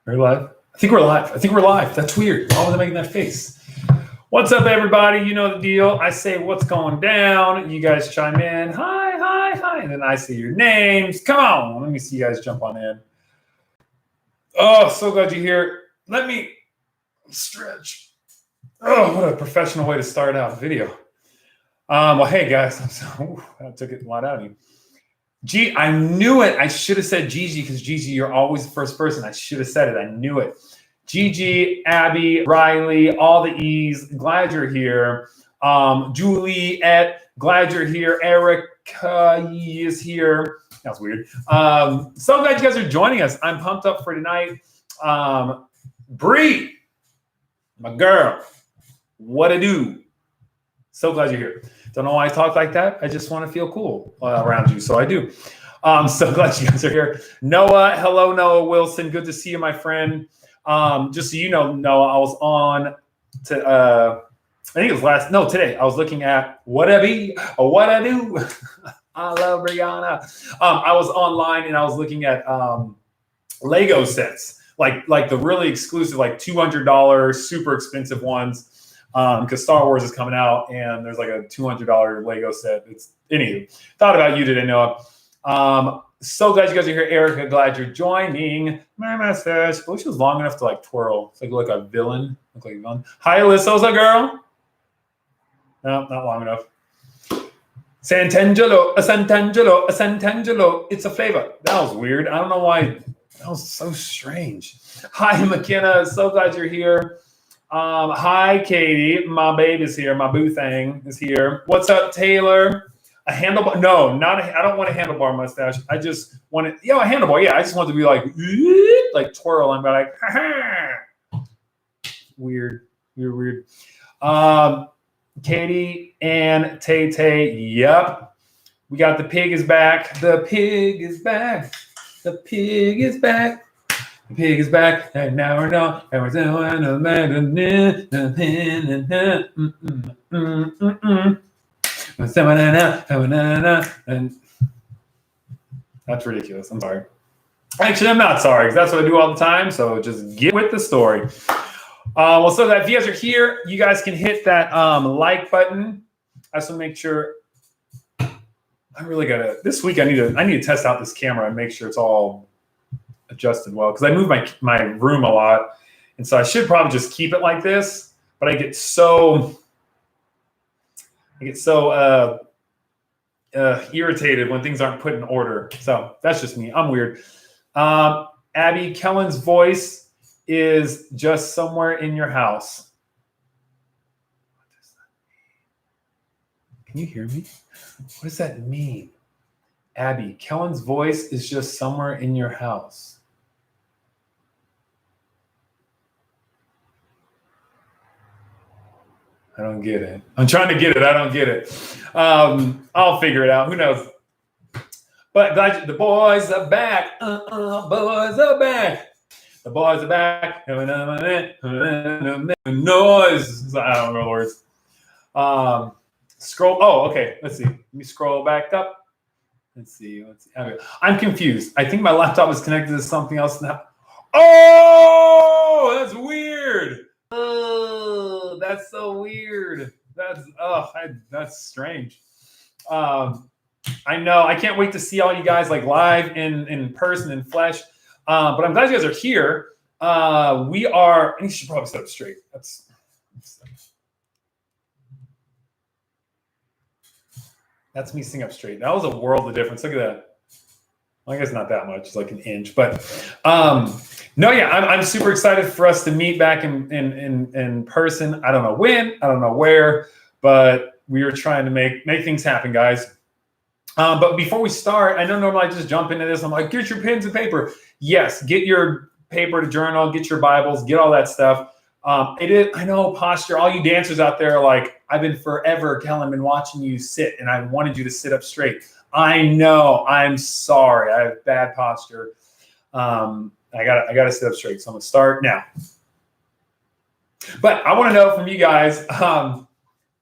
Are we live? I think we're live. I think we're live. That's weird. Why was I making that face? What's up, everybody? You know the deal. I say what's going down. You guys chime in. Hi, hi, hi. And then I say your names. Come on. Let me see you guys jump on in. Oh, so glad you're here. Let me stretch. Oh, what a professional way to start out a video. Well, hey, guys. That took it a lot out of you. Gee, I knew it. I should have said Gigi because Gigi, you're always the first person. I should have said it. I knew it. Gigi, Abby, Riley, all the E's. Glad you're here. Juliet, glad you're here. Erica is here. That was weird. So glad you guys are joining us. I'm pumped up for tonight. Bree, my girl, what a do. So glad you're here. Don't know why I talk like that. I just want to feel cool around you, so I do. So glad you guys are here. Noah, hello, Noah Wilson. Good to see you, my friend. Just so you know, Noah, I was on to, I think it was today. I was looking at What I Be or What I Do. I love Brianna. I was online and I was looking at Lego sets, like the really exclusive, like $200, super expensive ones. Because Star Wars is coming out and there's like a $200 Lego set. Anywho, thought about you today, Noah. So glad you guys are here. Erica, glad you're joining. My mustache. I wish it was long enough to like twirl. It's like a villain. Look like a villain. Hi, Alyssa. What's up, girl? No, not long enough. Sant'Angelo, a Sant'Angelo, a Sant'Angelo. It's a flavor. That was weird. I don't know why. That was so strange. Hi, McKenna. So glad you're here. Hi, Katie. My baby's here. My boo thing is here. What's up, Taylor? A handlebar? No, I don't want a handlebar mustache. I just want it. Yeah, a handlebar. Yeah, I just want it to be like twirl and be like, ha-ha. Weird. Katie and Tay. Yep. We got the pig is back. The pig is back. The pig is back. The pig is back, and now we're not, and we're doing and that's ridiculous. I'm sorry. Actually, I'm not sorry, because that's what I do all the time, so just get with the story. Well, so that if you guys are here, you guys can hit that like button. I just want to make sure. I really gotta, this week I need to test out this camera and make sure it's all adjusted well, because I move my room a lot, and so I should probably just keep it like this, but I get so irritated when things aren't put in order. So that's just me. I'm weird. Abby, Kellen's voice is just somewhere in your house. What does that mean? Can you hear me? What does that mean? Abby, Kellen's voice is just somewhere in your house. I don't get it. I'm trying to get it. I don't get it. I'll figure it out. Who knows? But glad the boys are back. Boys are back. The boys are back. Noise. I don't know the words. Scroll. Oh, okay. Let's see. Let me scroll back up. Let's see. I'm confused. I think my laptop is connected to something else now. Oh, that's weird. Oh, that's so weird. That's strange. I know. I can't wait to see all you guys like live in person, in flesh. But I'm glad you guys are here. We are. I should probably sit up straight. That's me sitting up straight. That was a world of difference. Look at that. Well, I guess not that much. It's like an inch. But no, yeah, I'm super excited for us to meet back in person. I don't know when. I don't know where. But we are trying to make things happen, guys. But before we start, I know normally I just jump into this. I'm like, get your pens and paper. Yes, get your paper to journal. Get your Bibles. Get all that stuff. I know posture. All you dancers out there are like, I've been forever, Kellen, been watching you sit, and I wanted you to sit up straight. I know. I'm sorry. I have bad posture. I gotta sit up straight. So I'm gonna start now. But I want to know from you guys. I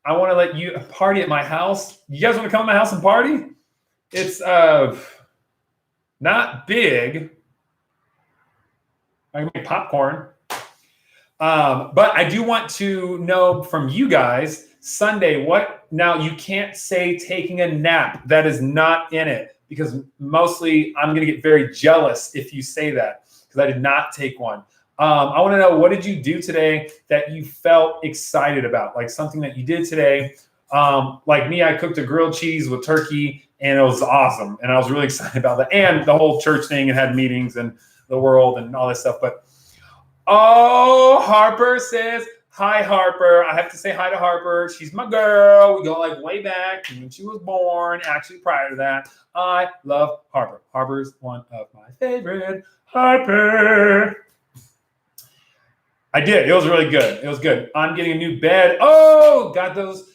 want to let you party at my house. You guys want to come to my house and party? It's not big. I can make popcorn. But I do want to know from you guys, Sunday, now you can't say taking a nap. That is not in it because mostly I'm going to get very jealous if you say that because I did not take one. I want to know, what did you do today that you felt excited about? Like something that you did today. Like me, I cooked a grilled cheese with turkey and it was awesome. And I was really excited about that. And the whole church thing and had meetings and the world and all this stuff. But oh, Harper says, hi, Harper. I have to say hi to Harper. She's my girl. We go like way back to when she was born. Actually, prior to that, I love Harper. Harper's one of my favorite. Harper. I did. It was really good. It was good. I'm getting a new bed. Oh, got those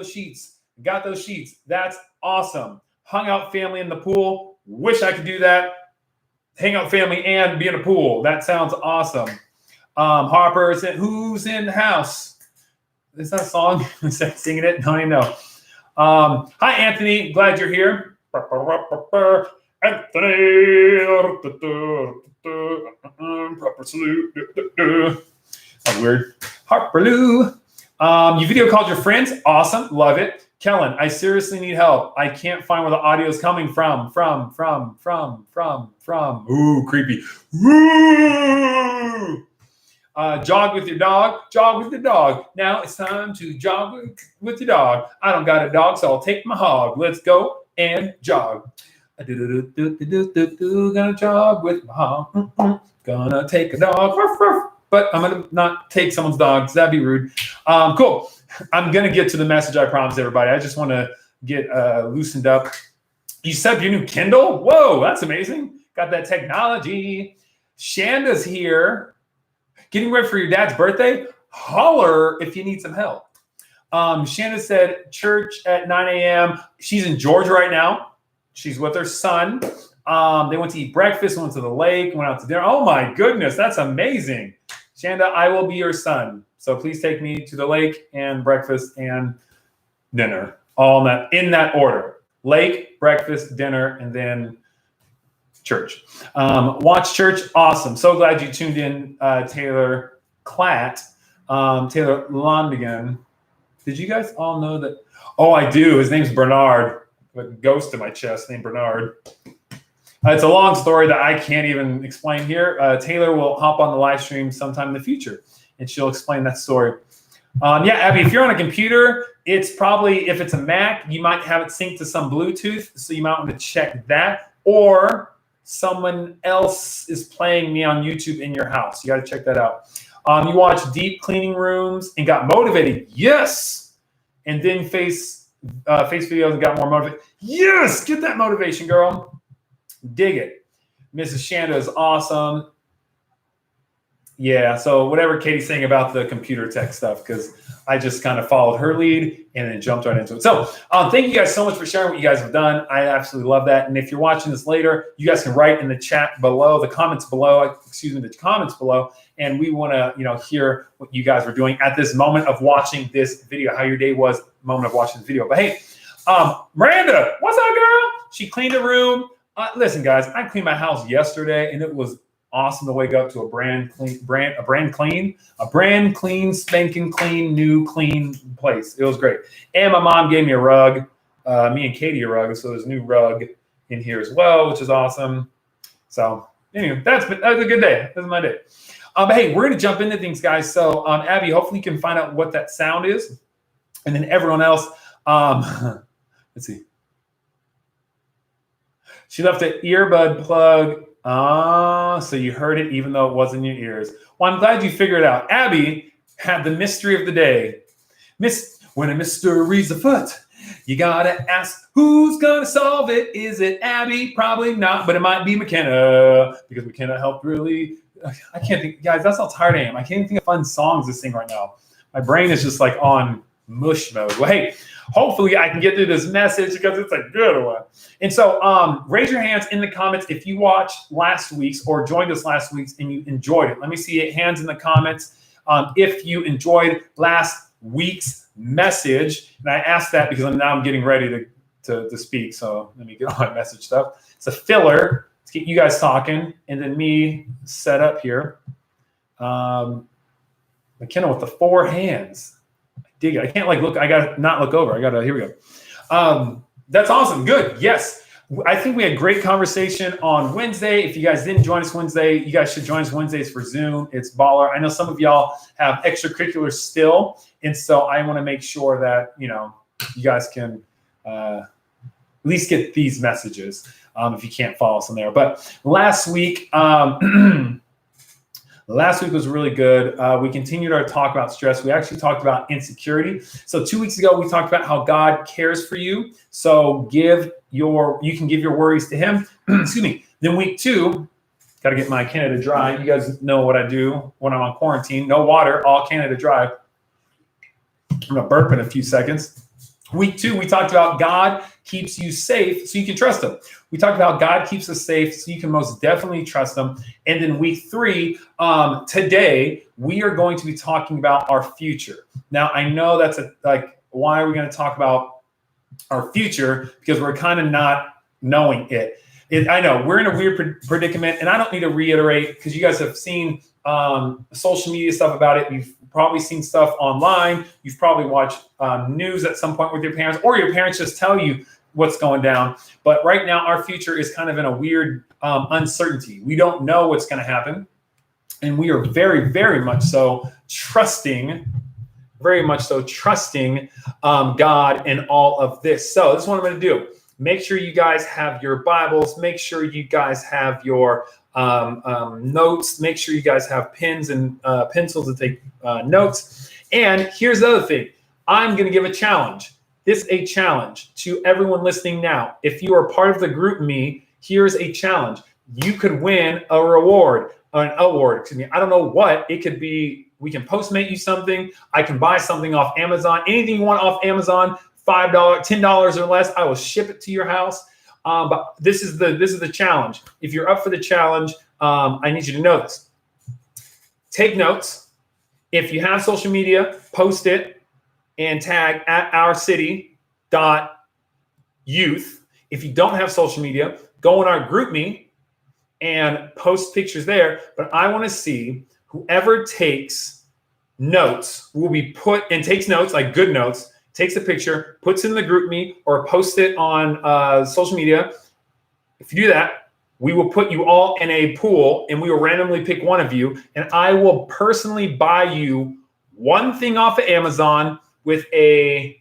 sheets. Got those sheets. That's awesome. Hung out family in the pool. Wish I could do that. Hang out family and be in a pool. That sounds awesome. Harper said, who's in the house? Is that a song? Singing it? Don't even know. Hi, Anthony. Glad you're here. Anthony. Proper salute. That's weird. Harper Lou. You video called your friends. Awesome. Love it. Kellen, I seriously need help. I can't find where the audio is coming from. Ooh, creepy. Woo! Jog with your dog. Jog with your dog. Now it's time to jog with your dog. I don't got a dog, so I'll take my hog. Let's go and jog. Gonna jog with my hog. Gonna take a dog. But I'm going to not take someone's dog. That'd be rude. Cool. I'm going to get to the message, I promise everybody. I just want to get loosened up. You set up your new Kindle? Whoa, that's amazing. Got that technology. Shanda's here. Getting ready for your dad's birthday? Holler if you need some help. Shanda said church at 9 a.m. She's in Georgia right now. She's with her son. They went to eat breakfast, went to the lake, went out to dinner. Oh my goodness, that's amazing. Shanda, I will be your son. So please take me to the lake and breakfast and dinner. All in that order. Lake, breakfast, dinner, and then church. Watch church, awesome. So glad you tuned in, Taylor Klatt, Taylor Londigan. Did you guys all know that? Oh, I do. His name's Bernard. A ghost in my chest named Bernard. It's a long story that I can't even explain here. Taylor will hop on the live stream sometime in the future, and she'll explain that story. Yeah, Abby, if you're on a computer, it's probably, if it's a Mac, you might have it synced to some Bluetooth, so you might want to check that. Or someone else is playing me on YouTube in your house. You got to check that out. You watched Deep Cleaning Rooms and got motivated. Yes! And then face videos and got more motivated. Yes! Get that motivation, girl. Dig it. Mrs. Shanda is awesome. Yeah, so whatever Katie's saying about the computer tech stuff, because I just kind of followed her lead and then jumped right into it. So thank you guys so much for sharing what you guys have done. I absolutely love that. And if you're watching this later, you guys can write in the chat below, the comments below, and we want to, hear what you guys were doing at this moment of watching this video, how your day was, moment of watching the video. But hey, Miranda, what's up, girl? She cleaned the room. Listen, guys, I cleaned my house yesterday, and it was awesome to wake up to a brand clean, spanking clean, new clean place. It was great. And my mom gave me a rug, me and Katie a rug, so there's a new rug in here as well, which is awesome. So anyway, that was a good day. That was my day. But hey, we're gonna jump into things, guys. So Abby, hopefully you can find out what that sound is, and then everyone else. Let's see. She left an earbud plug. So you heard it even though it wasn't in your ears. Well, I'm glad you figured it out. Abby had the mystery of the day. When a mystery's afoot, you gotta ask who's gonna solve it. Is it Abby? Probably not, but it might be McKenna, because McKenna helped really. I can't think, guys, that's how tired I am. I can't even think of fun songs to sing right now. My brain is just like on mush mode. Well, hey, hopefully I can get through this message because it's a good one. And so raise your hands in the comments if you watched last week's or joined us last week's and you enjoyed it. Let me see hands in the comments if you enjoyed last week's message. And I asked that because now I'm getting ready to speak. So let me get on my message stuff. It's a filler. It's get you guys talking, and then me set up here. McKenna with the 4 hands. I dig it. I can't look. I got to not look over. Here we go. That's awesome. Good. Yes. I think we had great conversation on Wednesday. If you guys didn't join us Wednesday, you guys should join us Wednesdays for Zoom. It's baller. I know some of y'all have extracurriculars still. And so I want to make sure that, you guys can at least get these messages if you can't follow us on there. But last week, last week was really good. We continued our talk about stress. We actually talked about insecurity. So 2 weeks ago, we talked about how God cares for you. So you can give your worries to him. Excuse me. Then week 2, got to get my Canada Dry. You guys know what I do when I'm on quarantine. No water, all Canada Dry. I'm going to burp in a few seconds. Week 2, we talked about God keeps you safe so you can trust him. We talked about God keeps us safe so you can most definitely trust him. And then week 3, today, we are going to be talking about our future. Now, I know that's why are we going to talk about our future? Because we're kind of not knowing it. I know we're in a weird predicament, and I don't need to reiterate because you guys have seen social media stuff about it. You've probably seen stuff online. You've probably watched news at some point with your parents, or your parents just tell you what's going down. But right now, our future is kind of in a weird uncertainty. We don't know what's going to happen, and we are very, very much so trusting God in all of this. So this is what I'm going to do. Make sure you guys have your Bibles. Make sure you guys have your notes. Make sure you guys have pens and pencils to take notes. And here's the other thing. I'm going to give a challenge. This is a challenge to everyone listening now. If you are part of the group me, here's a challenge. You could win an award. I don't know what. It could be, we can Postmate you something. I can buy something off Amazon. Anything you want off Amazon, $5, $10 or less, I will ship it to your house. But this is the challenge. If you're up for the challenge, I need you to know this. Take notes. If you have social media, post it and tag at ourcity.youth. If you don't have social media, go in our group me and post pictures there. But I want to see whoever takes notes will be put and takes notes, like good notes, takes a picture, puts it in the group me or post it on social media. If you do that, we will put you all in a pool and we will randomly pick one of you. And I will personally buy you one thing off of Amazon with a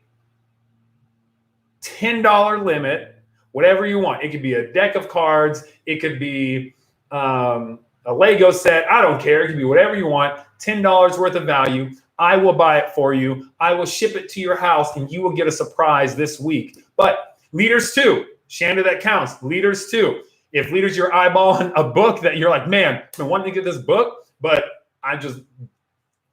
$10 limit, whatever you want. It could be a deck of cards. It could be a Lego set. I don't care. It could be whatever you want. $10 worth of value. I will buy it for you. I will ship it to your house and you will get a surprise this week. But leaders too. Shanda, that counts. Leaders too. If leaders, you're eyeballing a book that you're like, man, I've been wanting to get this book, but I just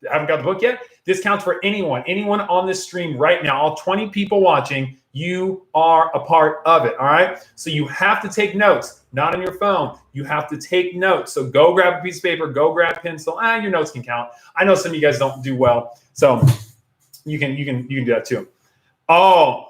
haven't got the book yet. This counts for anyone on this stream right now, all 20 people watching, you are a part of it, all right? So you have to take notes, not on your phone. You have to take notes. So go grab a piece of paper, go grab a pencil. Your notes can count. I know some of you guys don't do well, so you can do that too. Oh,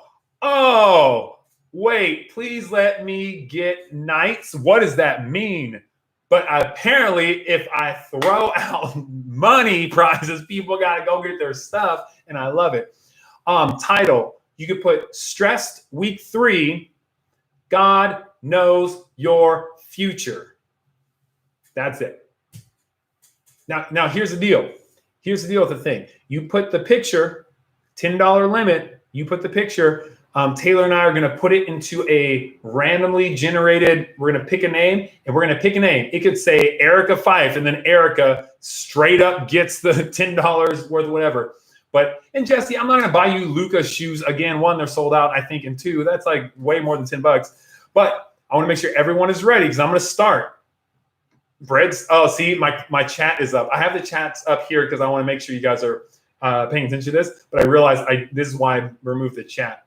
wait, please let me get knights. What does that mean? But apparently, if I throw out money prizes, people got to go get their stuff, and I love it. Title, you could put Stressed Week 3, God Knows Your Future. That's it. Now here's the deal. Here's the deal with the thing. You put the picture, $10 limit, you put the picture. Taylor and I are going to put it into a randomly generated, we're going to pick a name, and we're going to pick a name. It could say Erica Fife, and then Erica straight up gets the $10 worth of whatever. And Jesse, I'm not going to buy you Luca's shoes again. One, they're sold out, I think, and two, that's like way more than $10. But I want to make sure everyone is ready because I'm going to start. See, my chat is up. I have the chats up here because I want to make sure you guys are paying attention to this. But I realized this is why I removed the chat.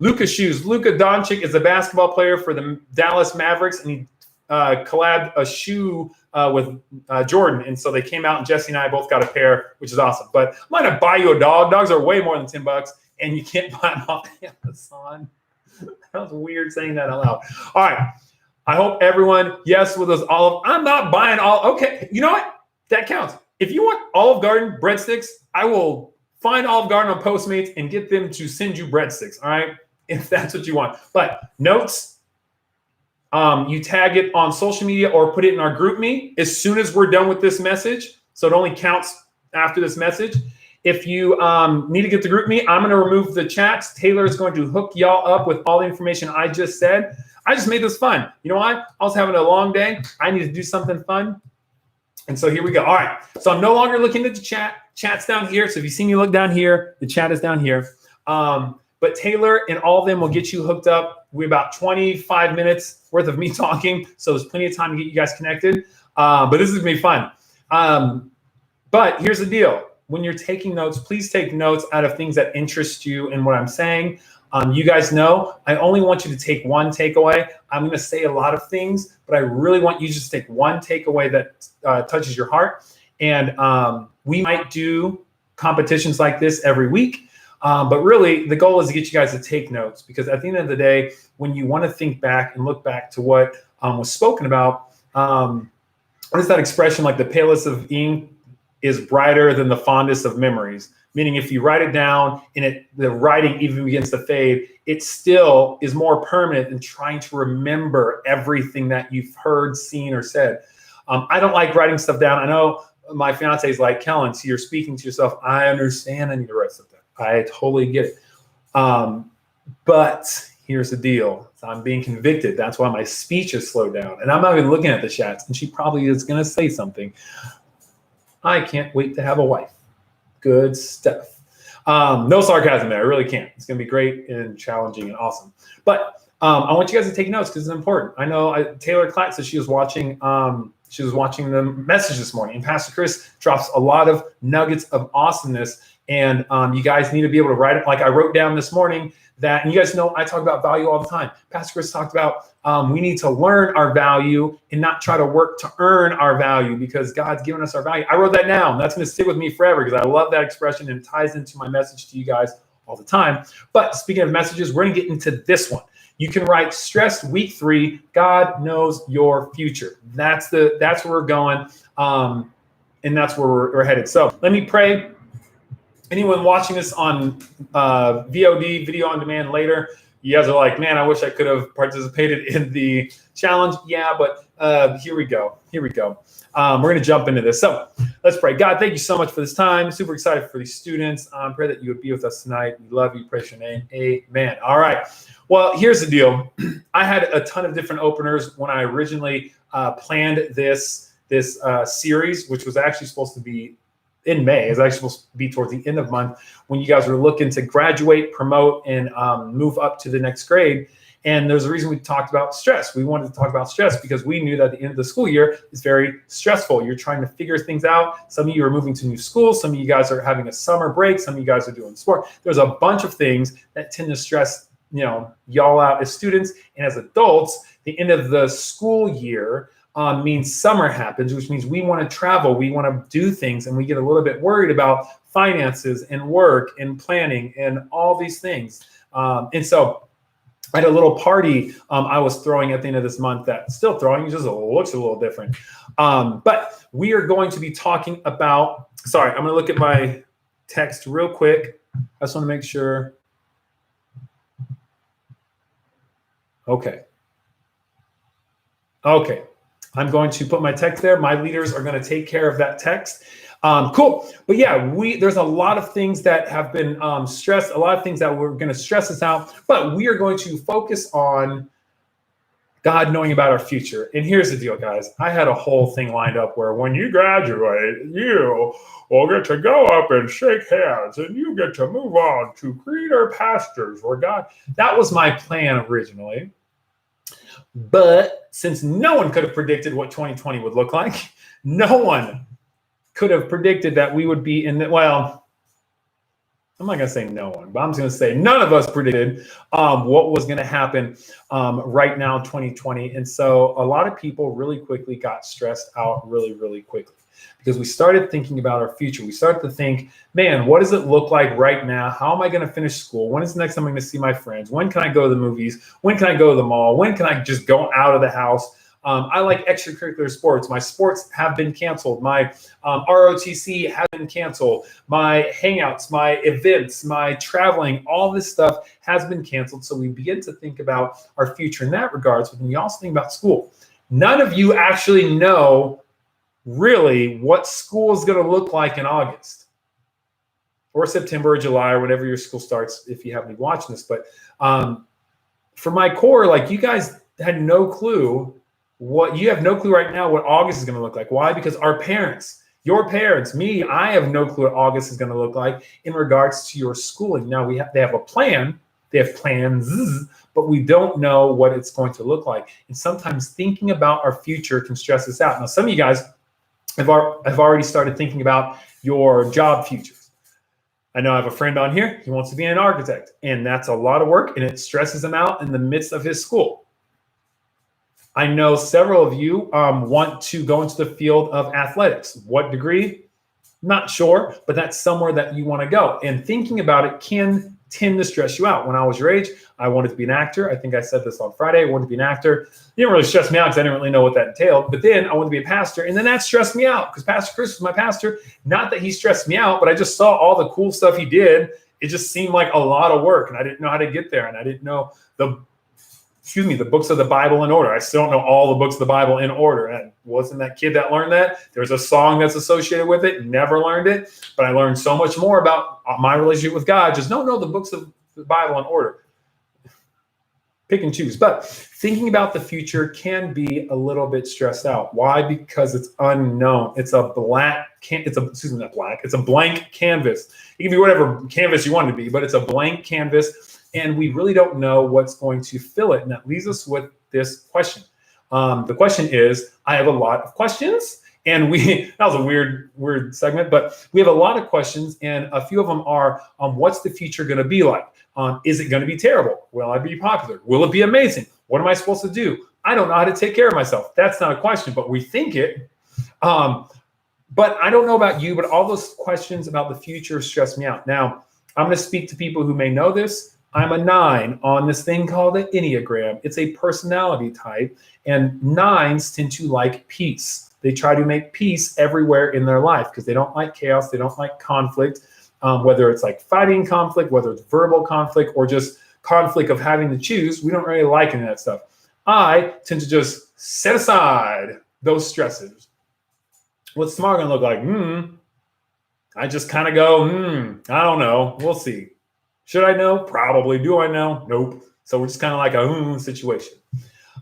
Luka's shoes. Luka Doncic is a basketball player for the Dallas Mavericks, and he collabed a shoe with Jordan. And so they came out, and Jesse and I both got a pair, which is awesome. But I'm going to buy you a dog. Dogs are way more than $10, and you can't buy them off Amazon. That was weird saying that out loud. All right. I hope everyone, yes, with those olive. I'm not buying all. Okay, you know what? That counts. If you want Olive Garden breadsticks, I will find Olive Garden on Postmates and get them to send you breadsticks. All right, if that's what you want. But notes, you tag it on social media or put it in our group me as soon as we're done with this message. So it only counts after this message. If you need to get the group me, I'm going to remove the chats. Taylor is going to hook y'all up with all the information I just said. I just made this fun. You know why? I was having a long day. I need to do something fun. And so here we go. All right. So I'm no longer looking at the chat. Chat's down here. So if you see me look down here, the chat is down here. But Taylor and all of them will get you hooked up. We're about 25 minutes worth of me talking. So there's plenty of time to get you guys connected. But this is going to be fun. But here's the deal. When you're taking notes, please take notes out of things that interest you in what I'm saying. You guys know, I only want you to take one takeaway. I'm going to say a lot of things, but I really want you to just take one takeaway that touches your heart. And we might do competitions like this every week. But really, the goal is to get you guys to take notes, because at the end of the day, when you want to think back and look back to what was spoken about, what is that expression, like the palest of ink is brighter than the fondest of memories? Meaning if you write it down and the writing even begins to fade, it still is more permanent than trying to remember everything that you've heard, seen, or said. I don't like writing stuff down. I know my fiance is like, Kellen, so you're speaking to yourself. I understand I need to write stuff down. I totally get it. But here's the deal. So I'm being convicted. That's why my speech is slowed down. And I'm not even looking at the chats. And she probably is going to say something. I can't wait to have a wife. Good stuff. No sarcasm there. I really can't. It's going to be great and challenging and awesome. But I want you guys to take notes because it's important. I know Taylor Clatt said she was watching the message this morning. And Pastor Chris drops a lot of nuggets of awesomeness. And you guys need to be able to write it. Like I wrote down this morning that, and you guys know I talk about value all the time. Pastor Chris talked about we need to learn our value and not try to work to earn our value, because God's given us our value. I wrote that down. That's going to stick with me forever because I love that expression and it ties into my message to you guys all the time. But speaking of messages, we're going to get into this one. You can write stressed week 3. God knows your future. That's where we're going. And that's where we're headed. So let me pray. Anyone watching this on VOD, video on demand later, you guys are like, man, I wish I could have participated in the challenge. Yeah, but here we go. We're going to jump into this. So let's pray. God, thank you so much for this time. Super excited for these students. Pray that you would be with us tonight. We love you. Praise your name. Amen. All right. Well, here's the deal. I had a ton of different openers when I originally planned this series, which was actually supposed to be in May. It's actually supposed to be towards the end of the month when you guys were looking to graduate, promote, and move up to the next grade. And there's a reason we talked about stress. We wanted to talk about stress because we knew that the end of the school year is very stressful. You're trying to figure things out. Some of you are moving to new schools. Some of you guys are having a summer break. Some of you guys are doing sport. There's a bunch of things that tend to stress, y'all out as students. And as adults, the end of the school year means summer happens, which means we want to travel, we want to do things, and we get a little bit worried about finances and work and planning and all these things. And so I had a little party I was throwing at the end of this month that's still throwing, it just looks a little different. But we are going to be talking about, sorry, I'm going to look at my text real quick. I just want to make sure. Okay. I'm going to put my text there. My leaders are going to take care of that text. Cool. But yeah, there's a lot of things that have been stressed, a lot of things that we're going to stress us out, but we are going to focus on God knowing about our future. And here's the deal, guys. I had a whole thing lined up where when you graduate, you will get to go up and shake hands and you get to move on to greener pastures where God, that was my plan originally. But since no one could have predicted what 2020 would look like, no one could have predicted that we would be in the, well, I'm not going to say no one, but I'm just going to say none of us predicted what was going to happen right now in 2020. And so a lot of people really quickly got stressed out really, really quickly. because we started thinking about our future. We started to think, man, what does it look like right now? How am I going to finish school? When is the next time I'm going to see my friends? When can I go to the movies? When can I go to the mall? When can I just go out of the house? I like extracurricular sports. My sports have been canceled. My ROTC has been canceled. My hangouts, my events, my traveling, all this stuff has been canceled. So we begin to think about our future in that regards. But then you also think about school. None of you actually know really what school is going to look like in August or September or July or whenever your school starts, if you haven't been watching this. But for my core, like, you guys had no clue you have no clue right now what August is going to look like. Why? Because our parents, your parents, me, I have no clue what August is going to look like in regards to your schooling. Now they have a plan, they have plans, but we don't know what it's going to look like. And sometimes thinking about our future can stress us out. Now, some of you guys have already started thinking about your job futures. I know I have a friend on here, he wants to be an architect, and that's a lot of work, and it stresses him out in the midst of his school. I know several of you want to go into the field of athletics. What degree? Not sure, but that's somewhere that you want to go. And thinking about it can tend to stress you out. When I was your age, I wanted to be an actor. I think I said this on Friday. I wanted to be an actor. It didn't really stress me out because I didn't really know what that entailed. But then I wanted to be a pastor, and then that stressed me out because Pastor Chris was my pastor. Not that he stressed me out, but I just saw all the cool stuff he did. It just seemed like a lot of work, and I didn't know how to get there, and I didn't know the books of the Bible in order. I still don't know all the books of the Bible in order. And wasn't that kid that learned that. There's a song that's associated with it. Never learned it, but I learned so much more about my relationship with God. Just don't know the books of the Bible in order. Pick and choose. But thinking about the future can be a little bit stressed out. Why? Because it's unknown. It's a blank canvas. It can be whatever canvas you want it to be, but it's a blank canvas. And we really don't know what's going to fill it. And that leaves us with this question. The question is, I have a lot of questions. And that was a weird segment, but we have a lot of questions. And a few of them are, what's the future going to be like? Is it going to be terrible? Will I be popular? Will it be amazing? What am I supposed to do? I don't know how to take care of myself. That's not a question, but we think it. But I don't know about you, but all those questions about the future stress me out. Now, I'm going to speak to people who may know this. I'm a 9 on this thing called the Enneagram. It's a personality type, and 9s tend to like peace. They try to make peace everywhere in their life because they don't like chaos. They don't like conflict, whether it's like fighting conflict, whether it's verbal conflict, or just conflict of having to choose. We don't really like any of that stuff. I tend to just set aside those stresses. What's tomorrow going to look like? I just kind of go, I don't know. We'll see. Should I know? Probably. Do I know? Nope. So we're just kind of like a situation.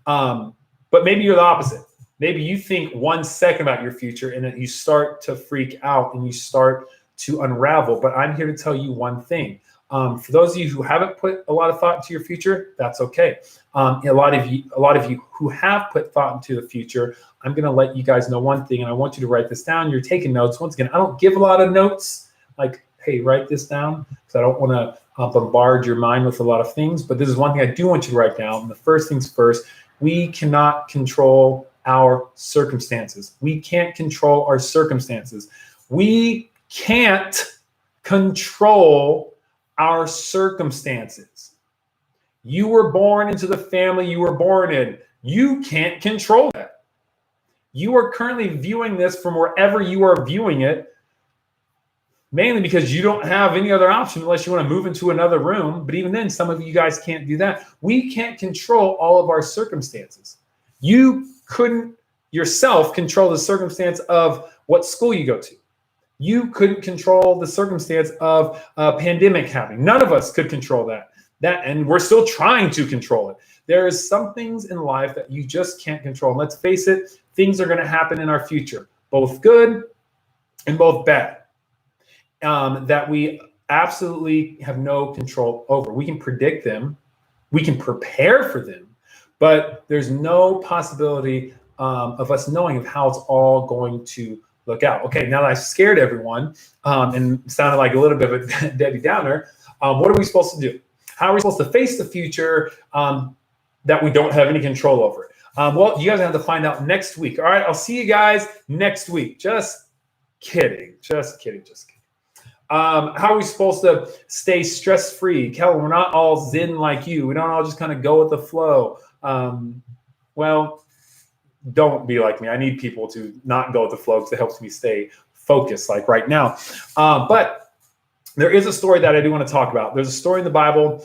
But maybe you're the opposite. Maybe you think 1 second about your future and then you start to freak out and you start to unravel. But I'm here to tell you one thing. For those of you who haven't put a lot of thought into your future, that's okay. A lot of you who have put thought into the future, I'm going to let you guys know one thing, and I want you to write this down. You're taking notes. Once again, I don't give a lot of notes. Like, hey, write this down, because I don't want to bombard your mind with a lot of things. But this is one thing I do want you to write down. And the first things first, we cannot control our circumstances. We can't control our circumstances. We can't control our circumstances. You were born into the family you were born in. You can't control that. You are currently viewing this from wherever you are viewing it, mainly because you don't have any other option unless you want to move into another room. But even then, some of you guys can't do that. We can't control all of our circumstances. You couldn't yourself control the circumstance of what school you go to. You couldn't control the circumstance of a pandemic happening. None of us could control that. And we're still trying to control it. There is some things in life that you just can't control. And let's face it, things are going to happen in our future, both good and both bad, that we absolutely have no control over. We can predict them. We can prepare for them. But there's no possibility of us knowing of how it's all going to look out. Okay, now that I've scared everyone and sounded like a little bit of a Debbie Downer, what are we supposed to do? How are we supposed to face the future that we don't have any control over? Well, you guys have to find out next week. All right, I'll see you guys next week. Just kidding. Just kidding. How are we supposed to stay stress-free? Kellen, we're not all zen like you. We don't all just kind of go with the flow. Well, don't be like me. I need people to not go with the flow because it helps me stay focused, like right now. But there is a story that I do want to talk about. There's a story in the Bible.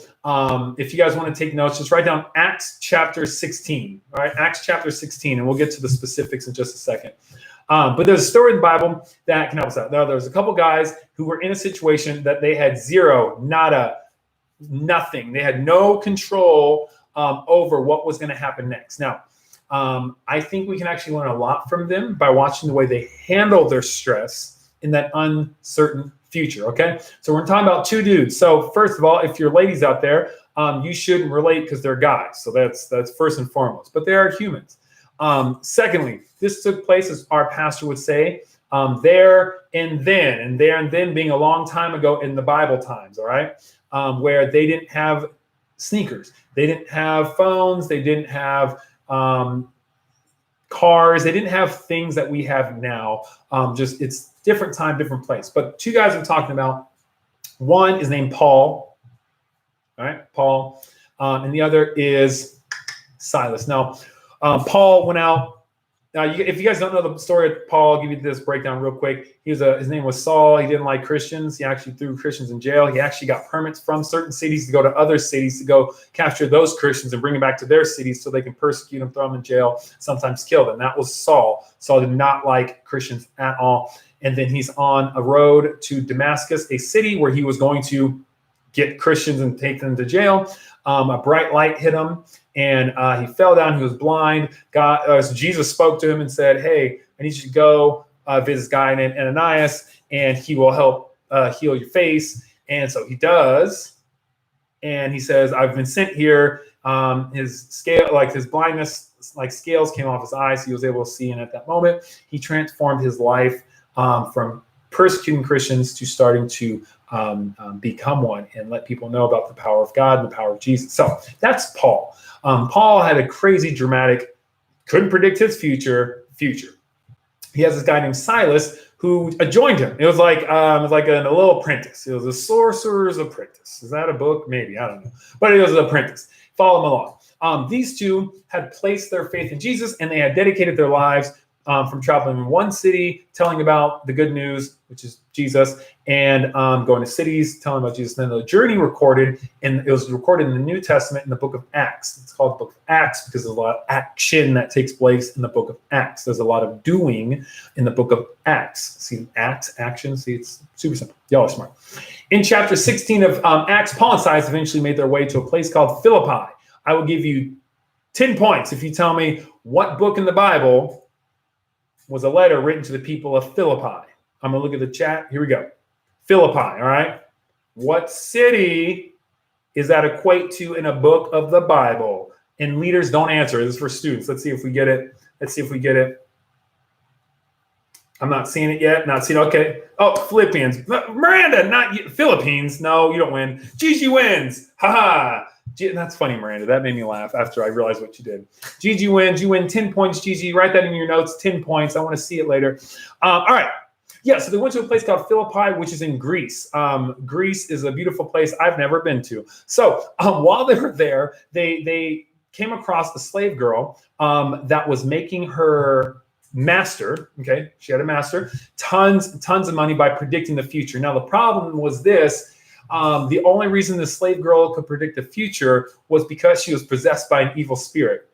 If you guys want to take notes, just write down Acts chapter 16. All right, Acts chapter 16, and we'll get to the specifics in just a second. But there's a story in the Bible that can help us out. There's a couple guys who were in a situation that they had zero, nada, nothing. They had no control over what was going to happen next. Now, I think we can actually learn a lot from them by watching the way they handle their stress in that uncertain future, okay? So we're talking about two dudes. So first of all, if you're ladies out there, you shouldn't relate because they're guys. So that's first and foremost. But they are humans. Secondly, this took place, as our pastor would say, there and then being a long time ago in the Bible times, all right, where they didn't have sneakers, they didn't have phones, they didn't have cars, they didn't have things that we have now. Just it's different time, different place. But two guys I'm talking about, one is named Paul, all right, Paul, and the other is Silas. Now, Paul went out. If you guys don't know the story of Paul, I'll give you this breakdown real quick. His name was Saul. He didn't like Christians. He actually threw Christians in jail. He actually got permits from certain cities to go to other cities to go capture those Christians and bring them back to their cities so they can persecute them, throw them in jail, sometimes kill them. That was Saul. Saul did not like Christians at all. And then he's on a road to Damascus, a city where he was going to get Christians and take them to jail. A bright light hit him, and he fell down. He was blind. So Jesus spoke to him and said, "Hey, I need you to go visit this guy named Ananias, and he will help heal your face." And so he does. And he says, "I've been sent here." His blindness, like scales came off his eyes. He was able to see, and at that moment, he transformed his life from persecuting Christians to starting to become one and let people know about the power of God and the power of Jesus. So that's Paul. Paul had a crazy, dramatic, couldn't predict his future. He has this guy named Silas who joined him. It was like a little apprentice. It was a sorcerer's apprentice. Is that a book? Maybe, I don't know. But it was an apprentice. Follow him along. These two had placed their faith in Jesus, and they had dedicated their lives from traveling in one city, telling about the good news, which is Jesus, and going to cities, telling about Jesus. And then the journey recorded, and it was recorded in the New Testament in the book of Acts. It's called the book of Acts because there's a lot of action that takes place in the book of Acts. There's a lot of doing in the book of Acts. See, Acts, action. See, it's super simple. Y'all are smart. In chapter 16 of Acts, Paul and Silas eventually made their way to a place called Philippi. I will give you 10 points if you tell me what book in the Bible was a letter written to the people of Philippi. I'm going to look at the chat. Here we go. Philippi, all right? What city is that equate to in a book of the Bible? And leaders, don't answer. This is for students. Let's see if we get it. I'm not seeing it yet. Not seeing it. Okay. Oh, Philippians. Miranda, not you. Philippines. No, you don't win. Gigi wins. Ha-ha. That's funny, Miranda. That made me laugh after I realized what you did. Gigi wins. You win 10 points, Gigi. Write that in your notes. 10 points. I want to see it later. All right. Yeah, so they went to a place called Philippi, which is in Greece. Greece is a beautiful place I've never been to. So while they were there, they came across a slave girl that was making her master, okay, she had a master, tons of money by predicting the future. Now, the problem was this. The only reason the slave girl could predict the future was because she was possessed by an evil spirit.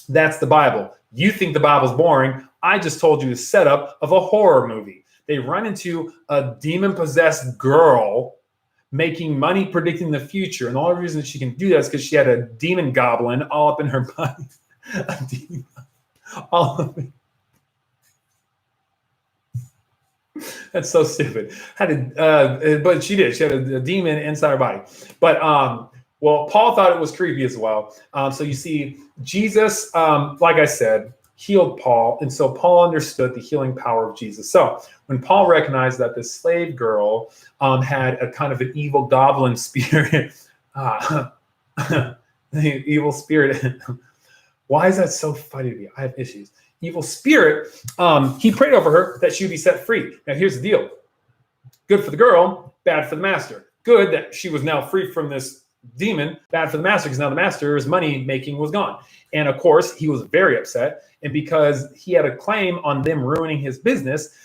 That's the Bible. You think the Bible's boring. I just told you the setup of a horror movie. They run into a demon-possessed girl making money predicting the future. And the only reason she can do that is because she had a demon goblin all up in her body. A demon, all of it. That's so stupid. But she did. She had a demon inside her body. But well, Paul thought it was creepy as well. So you see, Jesus, like I said, healed Paul, and so Paul understood the healing power of Jesus. So when Paul recognized that the slave girl had a kind of an evil goblin spirit, the evil spirit. Why is that so funny to me? I have issues. evil spirit, he prayed over her that she would be set free. Now, here's the deal. Good for the girl, bad for the master. Good that she was now free from this demon, bad for the master because now the master's money making was gone. And of course, he was very upset. And because he had a claim on them ruining his business,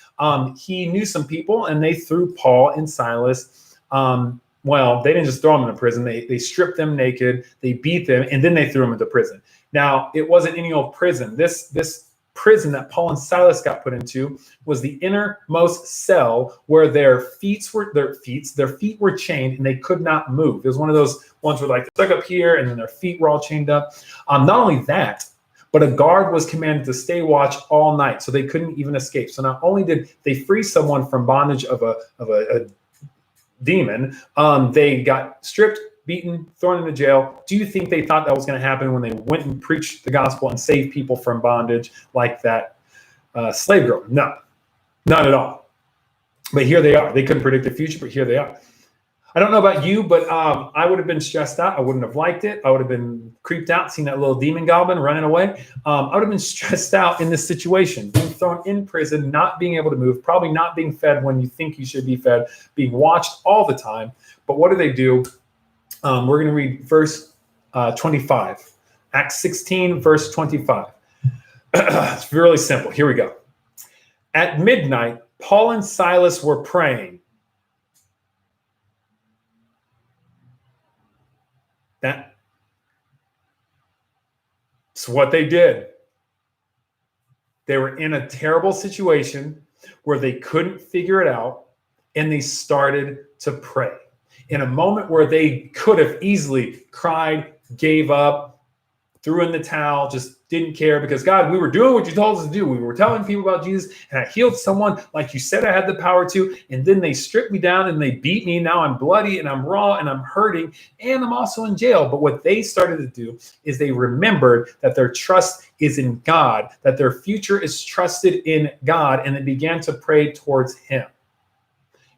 he knew some people and they threw Paul and Silas. Well, they didn't just throw them in prison. They stripped them naked, they beat them, and then they threw them into prison. Now, it wasn't any old prison. This prison that Paul and Silas got put into was the innermost cell where their feet were chained and they could not move. It was one of those ones where like they're stuck up here and then their feet were all chained up. Not only that, but a guard was commanded to stay watch all night, so they couldn't even escape. So not only did they free someone from bondage of a demon, they got stripped, beaten, thrown into jail. Do you think they thought that was going to happen when they went and preached the gospel and saved people from bondage like that slave girl? No, not at all. But here they are. They couldn't predict the future, but here they are. I don't know about you, but I would have been stressed out. I wouldn't have liked it. I would have been creeped out, seeing that little demon goblin running away. I would have been stressed out in this situation, being thrown in prison, not being able to move, probably not being fed when you think you should be fed, being watched all the time. But what do? We're going to read verse 25, Acts 16, verse 25. It's really simple. Here we go. At midnight, Paul and Silas were praying. That's what they did. They were in a terrible situation where they couldn't figure it out, and they started to pray. In a moment where they could have easily cried, gave up, threw in the towel, just didn't care because, God, we were doing what you told us to do. We were telling people about Jesus, and I healed someone like you said I had the power to, and then they stripped me down and they beat me. Now I'm bloody and I'm raw and I'm hurting, and I'm also in jail. But what they started to do is they remembered that their trust is in God, that their future is trusted in God, and they began to pray towards him.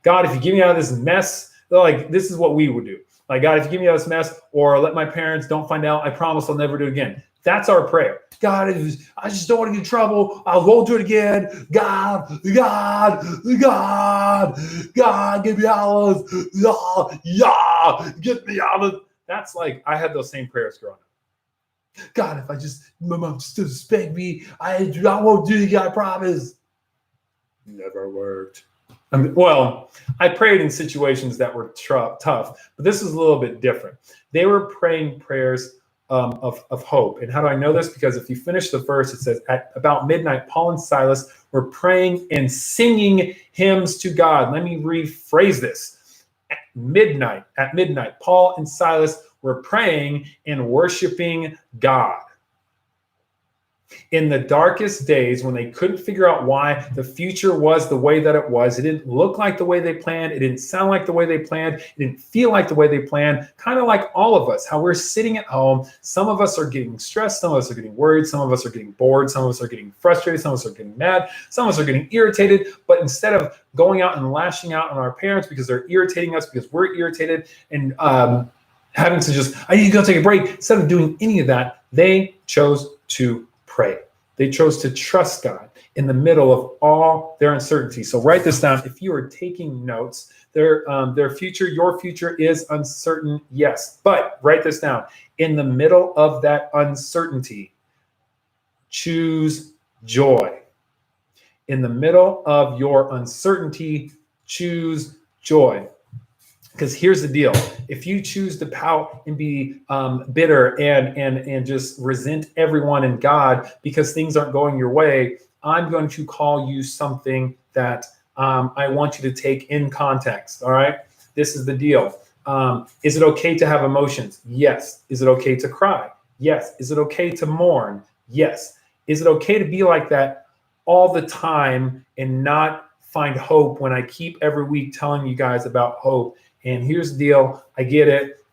God, if you get me out of this mess, like, this is what we would do. Like, God, if you get me out of this mess, or let my parents don't find out, I promise I'll never do it again. That's our prayer. God, I just don't want to get in trouble. I won't do it again. God, get me out of this. Get me out of. That's like, I had those same prayers growing up. God, if my mom still spank me, I won't do it again, I promise. Never worked. I prayed in situations that were tough, but this is a little bit different. They were praying prayers of hope. And how do I know this? Because if you finish the verse, it says, at about midnight, Paul and Silas were praying and singing hymns to God. Let me rephrase this. At midnight, Paul and Silas were praying and worshiping God. In the darkest days, when they couldn't figure out why the future was the way that it was, it didn't look like the way they planned, it didn't sound like the way they planned, it didn't feel like the way they planned, kind of like all of us, how we're sitting at home. Some of us are getting stressed, some of us are getting worried, some of us are getting bored, some of us are getting frustrated, some of us are getting mad, some of us are getting irritated. But instead of going out and lashing out on our parents because they're irritating us, because we're irritated, and having to just, I need to go take a break, instead of doing any of that, they chose to pray. They chose to trust God in the middle of all their uncertainty. So write this down. If you are taking notes, your future is uncertain, yes. But write this down. In the middle of that uncertainty, choose joy. In the middle of your uncertainty, choose joy. Because here's the deal. If you choose to pout and be bitter and just resent everyone and God because things aren't going your way, I'm going to call you something that I want you to take in context, all right? This is the deal. Is it okay to have emotions? Yes. Is it okay to cry? Yes. Is it okay to mourn? Yes. Is it okay to be like that all the time and not find hope when I keep every week telling you guys about hope? And here's the deal. I get it.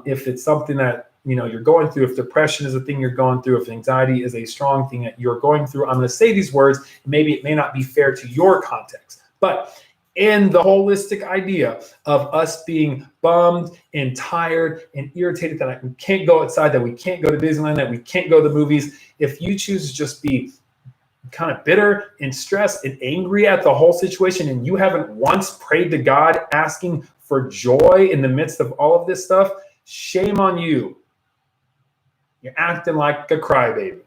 If it's something that you're going through, if depression is a thing you're going through, if anxiety is a strong thing that you're going through, I'm going to say these words. Maybe it may not be fair to your context, but in the holistic idea of us being bummed and tired and irritated that we can't go outside, that we can't go to Disneyland, that we can't go to the movies, if you choose to just be kind of bitter and stressed and angry at the whole situation, and you haven't once prayed to God asking for joy in the midst of all of this stuff, shame on you. You're acting like a crybaby.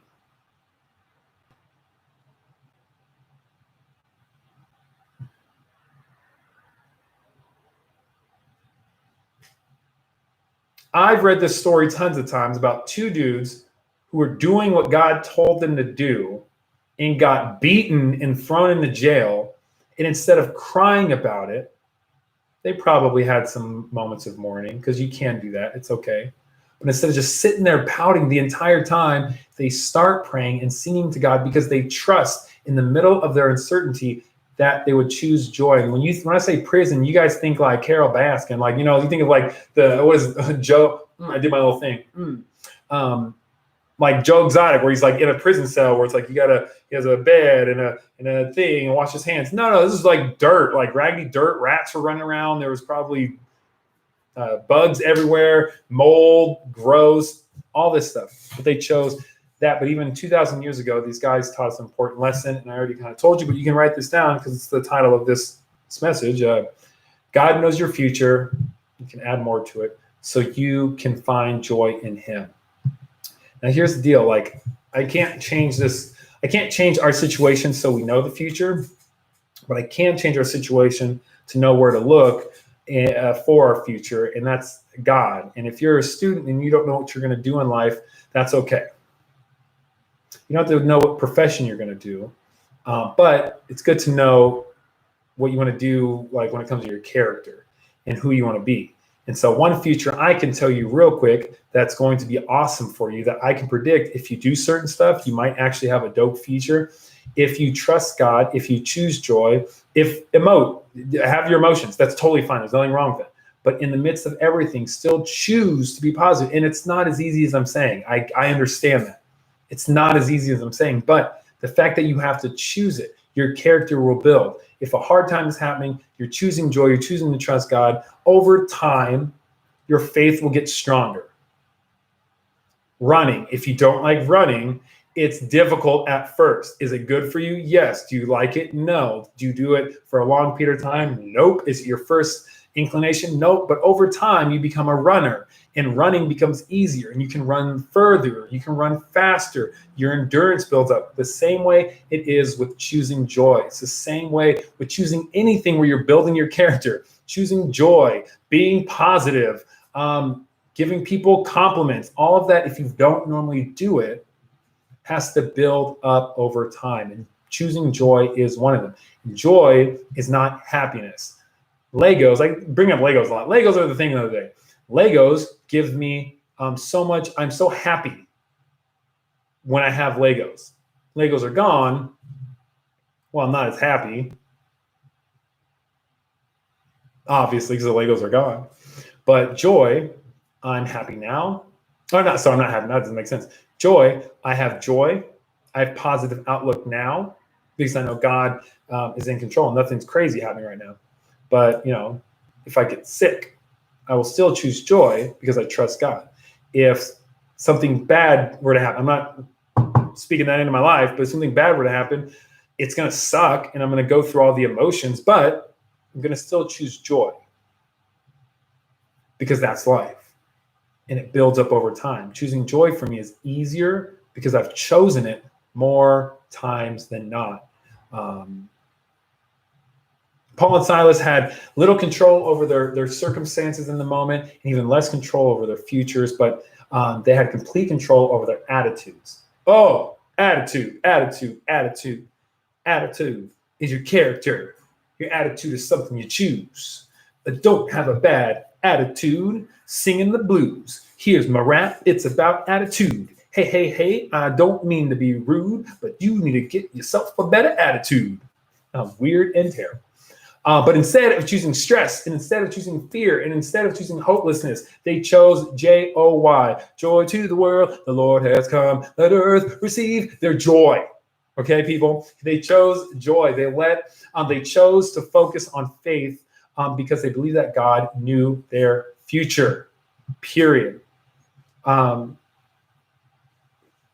I've read this story tons of times about two dudes who were doing what God told them to do and got beaten and thrown into jail. And instead of crying about it, they probably had some moments of mourning, because you can do that. It's okay. But instead of just sitting there pouting the entire time, they start praying and singing to God because they trust in the middle of their uncertainty that they would choose joy. And when I say prison, you guys think like Carol Baskin, like, you think of like what is Joe? I did my little thing. Like Joe Exotic, where he's like in a prison cell where it's like he has a bed and a thing and wash his hands. No, this is like dirt, like raggedy dirt. Rats were running around. There was probably bugs everywhere, mold, gross, all this stuff. But they chose that. But even 2,000 years ago, these guys taught us an important lesson. And I already kind of told you, but you can write this down because it's the title of this message. God knows your future. You can add more to it so you can find joy in him. Now, here's the deal. Like, I can't change this. I can't change our situation so we know the future, but I can change our situation to know where to look for our future, and that's God. And if you're a student and you don't know what you're going to do in life, that's okay. You don't have to know what profession you're going to do, but it's good to know what you want to do, like when it comes to your character and who you want to be. And so one future I can tell you real quick that's going to be awesome for you, that I can predict if you do certain stuff, you might actually have a dope future. If you trust God, if you choose joy, have your emotions, that's totally fine. There's nothing wrong with it. But in the midst of everything, still choose to be positive. And it's not as easy as I'm saying. I understand that. It's not as easy as I'm saying. But the fact that you have to choose it, your character will build. If a hard time is happening, you're choosing joy, you're choosing to trust God. Over time, your faith will get stronger. Running, if you don't like running, it's difficult at first. Is it good for you? Yes. Do you like it? No. Do you do it for a long period of time? Nope. Is it your first inclination? Nope. But over time, you become a runner, and running becomes easier, and you can run further. You can run faster. Your endurance builds up. The same way it is with choosing joy. It's the same way with choosing anything where you're building your character, choosing joy, being positive, giving people compliments, all of that. If you don't normally do it, has to build up over time, and choosing joy is one of them. Joy is not happiness. Legos, I bring up Legos a lot. Legos are the thing the other day. Legos give me so much. I'm so happy when I have Legos. Legos are gone. Well, I'm not as happy, obviously, because the Legos are gone. But joy, I'm happy now. Oh, not so I'm not happy. That doesn't make sense. Joy, I have joy. I have positive outlook now because I know God is in control. Nothing's crazy happening right now. But, if I get sick, I will still choose joy because I trust God. If something bad were to happen, I'm not speaking that into my life, but if something bad were to happen, it's going to suck and I'm going to go through all the emotions, but I'm going to still choose joy because that's life. And it builds up over time. Choosing joy for me is easier because I've chosen it more times than not. Paul and Silas had little control over their circumstances in the moment and even less control over their futures, but they had complete control over their attitudes. Oh, attitude is your character. Your attitude is something you choose. But don't have a bad attitude singing the blues. Here's my rap. It's about attitude. Hey, I don't mean to be rude, but you need to get yourself a better attitude. Weird and terrible. But instead of choosing stress, and instead of choosing fear, and instead of choosing hopelessness, they chose Joy. Joy to the world, the Lord has come. Let earth receive their joy. Okay, people? They chose joy. They chose to focus on faith because they believe that God knew their future. Period.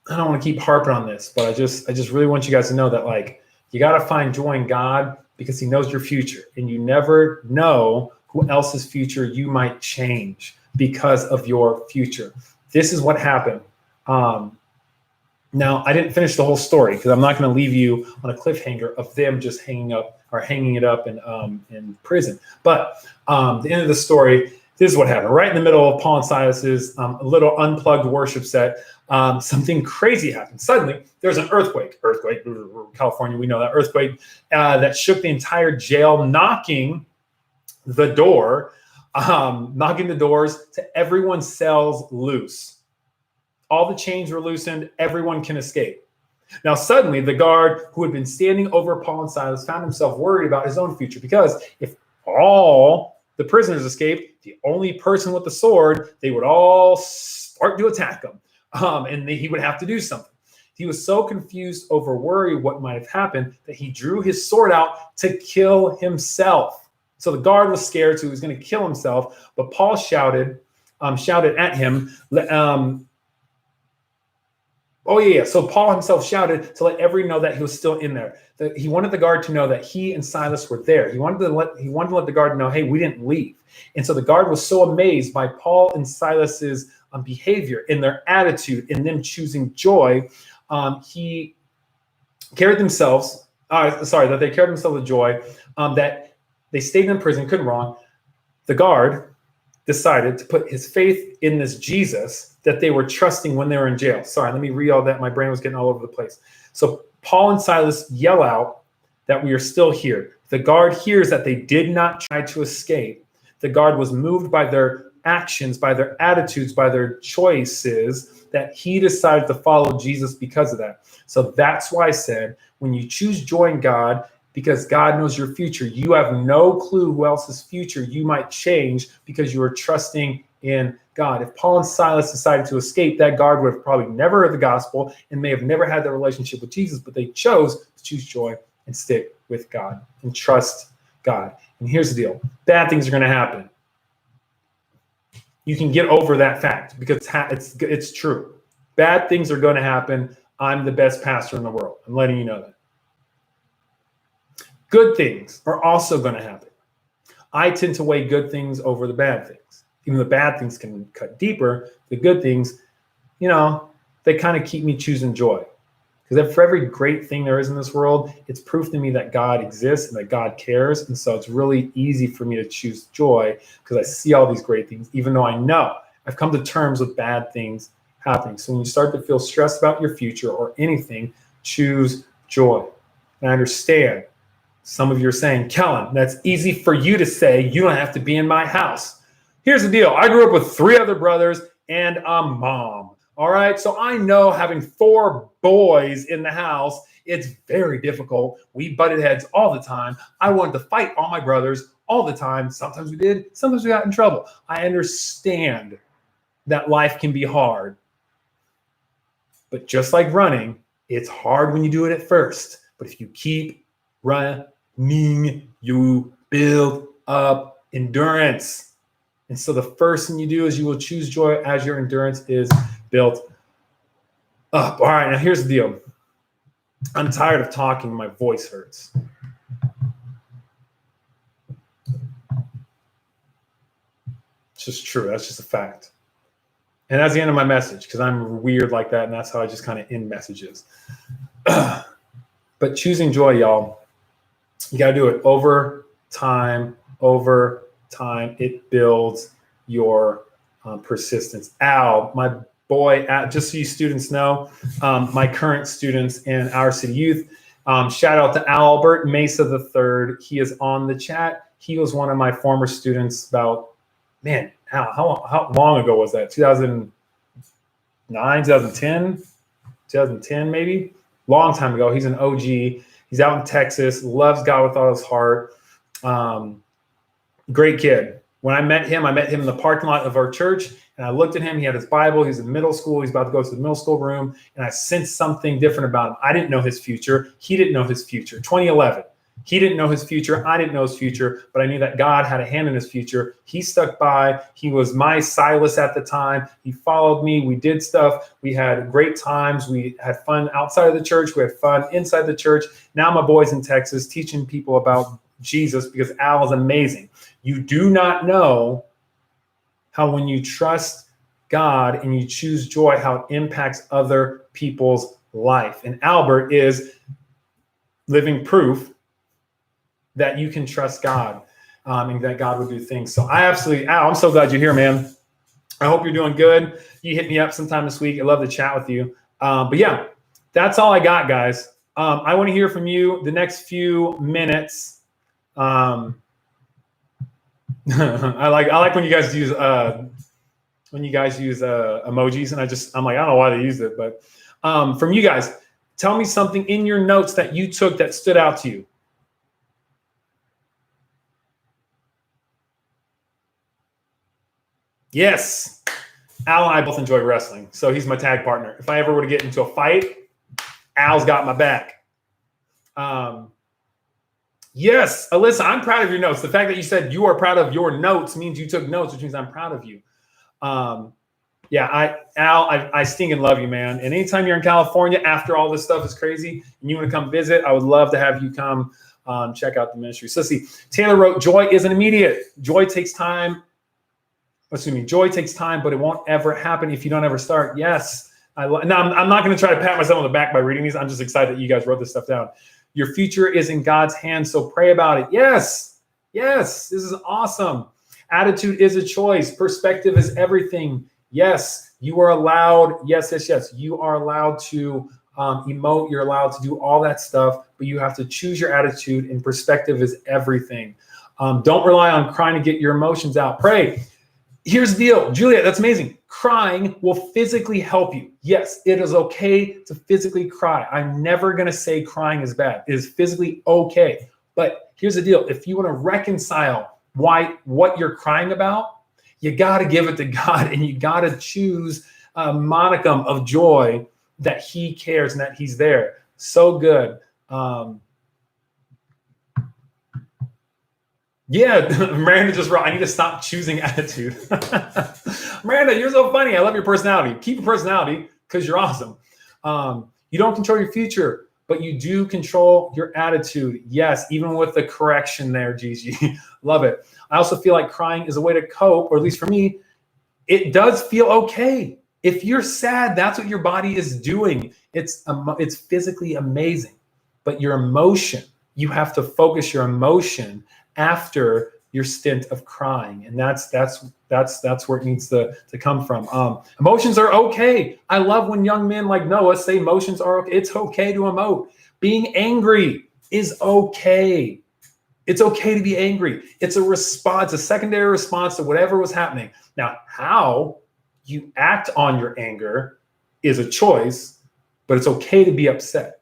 I don't want to keep harping on this, but I just really want you guys to know that, like, you got to find joy in God because he knows your future, and you never know who else's future you might change because of your future. This is what happened. Now, I didn't finish the whole story because I'm not going to leave you on a cliffhanger of them just hanging it up in prison. But the end of the story, this is what happened. Right in the middle of Paul and Silas's little unplugged worship set, something crazy happened. Suddenly, there's an earthquake. California, we know that earthquake that shook the entire jail, knocking the doors to everyone's cells loose. All the chains were loosened. Everyone can escape. Now, suddenly, the guard who had been standing over Paul and Silas found himself worried about his own future, because if all the prisoners escaped, the only person with the sword, they would all start to attack him, and he would have to do something. He was so confused over worry what might have happened that he drew his sword out to kill himself. So the guard was scared, so he was going to kill himself. But Paul shouted at him. So Paul himself shouted to let everyone know that he was still in there. He wanted the guard to know that he and Silas were there. He wanted to let the guard know, hey, we didn't leave. And so the guard was so amazed by Paul and Silas's behavior, in their attitude, in them choosing joy. He carried themselves. That they carried themselves with joy. That they stayed in prison, couldn't wrong. The guard decided to put his faith in this Jesus that they were trusting when they were in jail. Sorry, let me read all that. My brain was getting all over the place. So Paul and Silas yell out that we are still here. The guard hears that they did not try to escape. The guard was moved by their actions, by their attitudes, by their choices, that he decided to follow Jesus because of that. So that's why I said, when you choose joy in God, because God knows your future, you have no clue who else's future you might change because you are trusting in God. If Paul and Silas decided to escape, that guard would have probably never heard the gospel and may have never had that relationship with Jesus, but they chose to choose joy and stick with God and trust God. And here's the deal. Bad things are going to happen. You can get over that fact because it's true. Bad things are going to happen. I'm the best pastor in the world. I'm letting you know that. Good things are also going to happen. I tend to weigh good things over the bad things. Even the bad things can cut deeper. The good things, they kind of keep me choosing joy. Because for every great thing there is in this world, it's proof to me that God exists and that God cares. And so it's really easy for me to choose joy because I see all these great things, even though I know I've come to terms with bad things happening. So when you start to feel stressed about your future or anything, choose joy. And I understand. Some of you are saying, Kellen, that's easy for you to say. You don't have to be in my house. Here's the deal. I grew up with 3 other brothers and a mom. All right. So I know having 4 boys in the house, it's very difficult. We butted heads all the time. I wanted to fight all my brothers all the time. Sometimes we did. Sometimes we got in trouble. I understand that life can be hard. But just like running, it's hard when you do it at first. But if you keep running, you build up endurance. And so the first thing you do is you will choose joy as your endurance is built up. All right, now here's the deal. I'm tired of talking. My voice hurts. It's just true. That's just a fact. And that's the end of my message because I'm weird like that, and that's how I just kind of end messages. But choosing joy, y'all, you got to do it over time. It builds your persistence. Al, my boy, just so you students know, my current students in our city youth, shout out to Albert Mesa III. He is on the chat. He was one of my former students about, how long ago was that? 2009, 2010 maybe? Long time ago. He's an OG. He's out in Texas, loves God with all his heart. Great kid. When I met him in the parking lot of our church, and I looked at him. He had his Bible. He's in middle school. He's about to go to the middle school room, and I sensed something different about him. I didn't know his future. He didn't know his future. 2011. He didn't know his future. I didn't know his future, but I knew that God had a hand in his future. He stuck by. He was my Silas at the time. He followed me. We did stuff. We had great times. We had fun outside of the church. We had fun inside the church. Now my boy's in Texas teaching people about Jesus because Al is amazing. You do not know how when you trust God and you choose joy, how it impacts other people's life. And Albert is living proof that you can trust God and that God will do things. So Al, I'm so glad you're here, man. I hope you're doing good. You hit me up sometime this week. I'd love to chat with you. But yeah, that's all I got, guys. I want to hear from you the next few minutes. I like when you guys use emojis, and I'm like, I don't know why they use it, but from you guys, tell me something in your notes that you took that stood out to you. Yes, Al and I both enjoy wrestling, so he's my tag partner. If I ever were to get into a fight, Al's got my back. Yes, Alyssa, I'm proud of your notes. The fact that you said you are proud of your notes means you took notes, which means I'm proud of you. Yeah, I sting and love you, man. And anytime you're in California, after all this stuff is crazy, and you want to come visit, I would love to have you come check out the ministry. So see, Taylor wrote, joy isn't immediate. Joy takes time. Joy takes time, but it won't ever happen if you don't ever start. Yes. I'm not going to try to pat myself on the back by reading these. I'm just excited that you guys wrote this stuff down. Your future is in God's hands, so pray about it. Yes. Yes. This is awesome. Attitude is a choice. Perspective is everything. Yes. You are allowed. Yes. You are allowed to emote. You're allowed to do all that stuff, but you have to choose your attitude, and perspective is everything. Don't rely on crying to get your emotions out. Pray. Here's the deal, Juliet, that's amazing. Crying will physically help you. Yes, it is okay to physically cry. I'm never going to say crying is bad. It is physically okay. But here's the deal. If you want to reconcile what you're crying about, you got to give it to God, and you got to choose a modicum of joy that he cares and that he's there. So good. Yeah, Miranda just wrote, I need to stop choosing attitude. Miranda, you're so funny. I love your personality. Keep your personality because you're awesome. You don't control your future, but you do control your attitude. Yes, even with the correction there, Gigi. Love it. I also feel like crying is a way to cope, or at least for me, it does feel okay. If you're sad, that's what your body is doing. It's physically amazing. But your emotion, you have to focus your emotion after your stint of crying. And that's where it needs to come from. Emotions are okay. I love when young men like Noah say emotions are okay. It's okay to emote. Being angry is okay. It's okay to be angry. It's a response, a secondary response to whatever was happening. Now, how you act on your anger is a choice, but it's okay to be upset.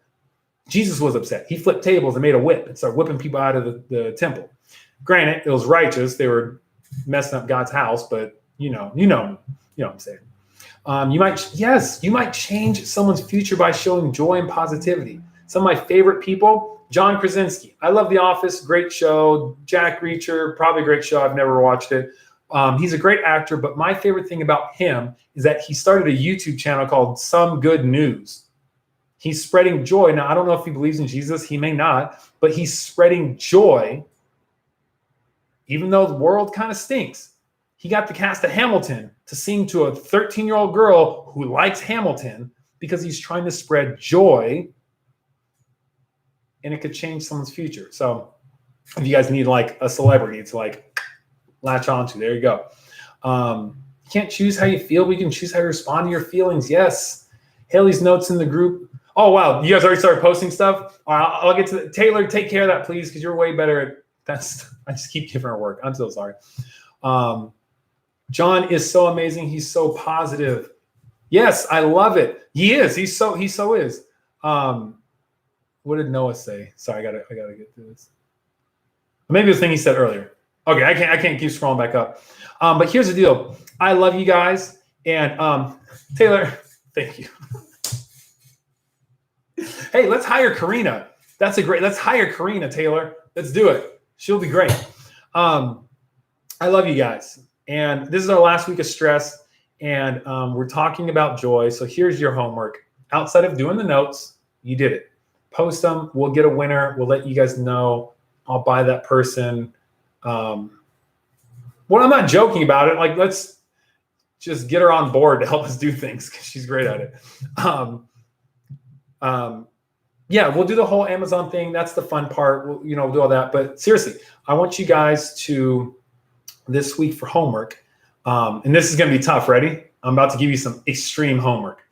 Jesus was upset. He flipped tables and made a whip and started whipping people out of the temple. Granted, it was righteous. They were messing up God's house, but you know what I'm saying. You might change someone's future by showing joy and positivity. Some of my favorite people, John Krasinski. I love The Office, great show. Jack Reacher, probably a great show. I've never watched it. He's a great actor, but my favorite thing about him is that he started a YouTube channel called Some Good News. He's spreading joy. Now, I don't know if he believes in Jesus. He may not, but he's spreading joy. Even though the world kind of stinks, he got the cast of Hamilton to sing to a 13-year-old girl who likes Hamilton because he's trying to spread joy, and it could change someone's future. So if you guys need like a celebrity to like latch onto, there you go. You can't choose how you feel, but you can choose how you respond to your feelings. Yes. Haley's notes in the group. Oh, wow. You guys already started posting stuff? All right, I'll get to Taylor, take care of that, please, because you're way better at I just keep giving her work. I'm so sorry. John is so amazing. He's so positive. Yes, I love it. He is. He so is. What did Noah say? Sorry, I gotta get through this. Maybe the thing he said earlier. Okay, I can't keep scrolling back up. But here's the deal. I love you guys. And Taylor, thank you. Hey, let's hire Karina. Let's hire Karina, Taylor. Let's do it. She'll be great. I love you guys. And this is our last week of stress. And we're talking about joy. So here's your homework. Outside of doing the notes, you did it. Post them. We'll get a winner. We'll let you guys know. I'll buy that person. Well, I'm not joking about it. Like, let's just get her on board to help us do things because she's great at it. Yeah, we'll do the whole Amazon thing. That's the fun part. We'll do all that. But seriously, I want you guys to, this week for homework, and this is going to be tough. Ready? I'm about to give you some extreme homework.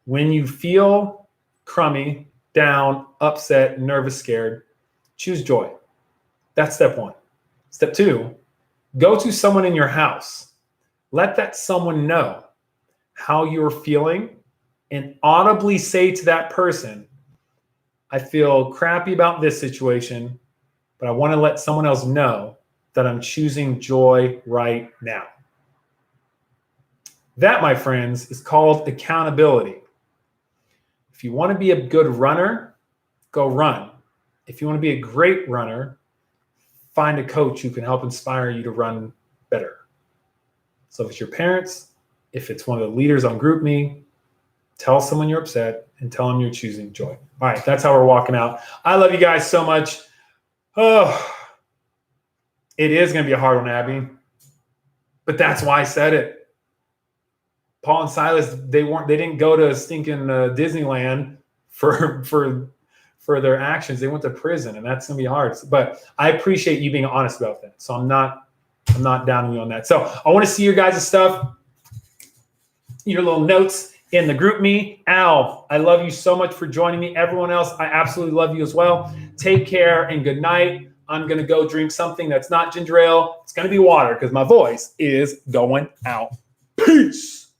When you feel crummy, down, upset, nervous, scared, choose joy. That's step one. Step two, go to someone in your house. Let that someone know how you're feeling and audibly say to that person, I feel crappy about this situation, but I want to let someone else know that I'm choosing joy right now. That, my friends, is called accountability. If you want to be a good runner, go run. If you want to be a great runner, find a coach who can help inspire you to run better. So if it's your parents, if it's one of the leaders on GroupMe, tell someone you're upset and tell them you're choosing joy. All right, that's how we're walking out. I love you guys so much. Oh, it is going to be a hard one, Abby. But that's why I said it. Paul and Silas, they didn't go to stinking Disneyland for their actions. They went to prison, and that's going to be hard. But I appreciate you being honest about that. So I'm not downing you on that. So I want to see your guys' stuff, your little notes in the GroupMe. Al, I love you so much for joining me. Everyone else, I absolutely love you as well. Take care and good night. I'm going to go drink something that's not ginger ale. It's going to be water because my voice is going out. Peace.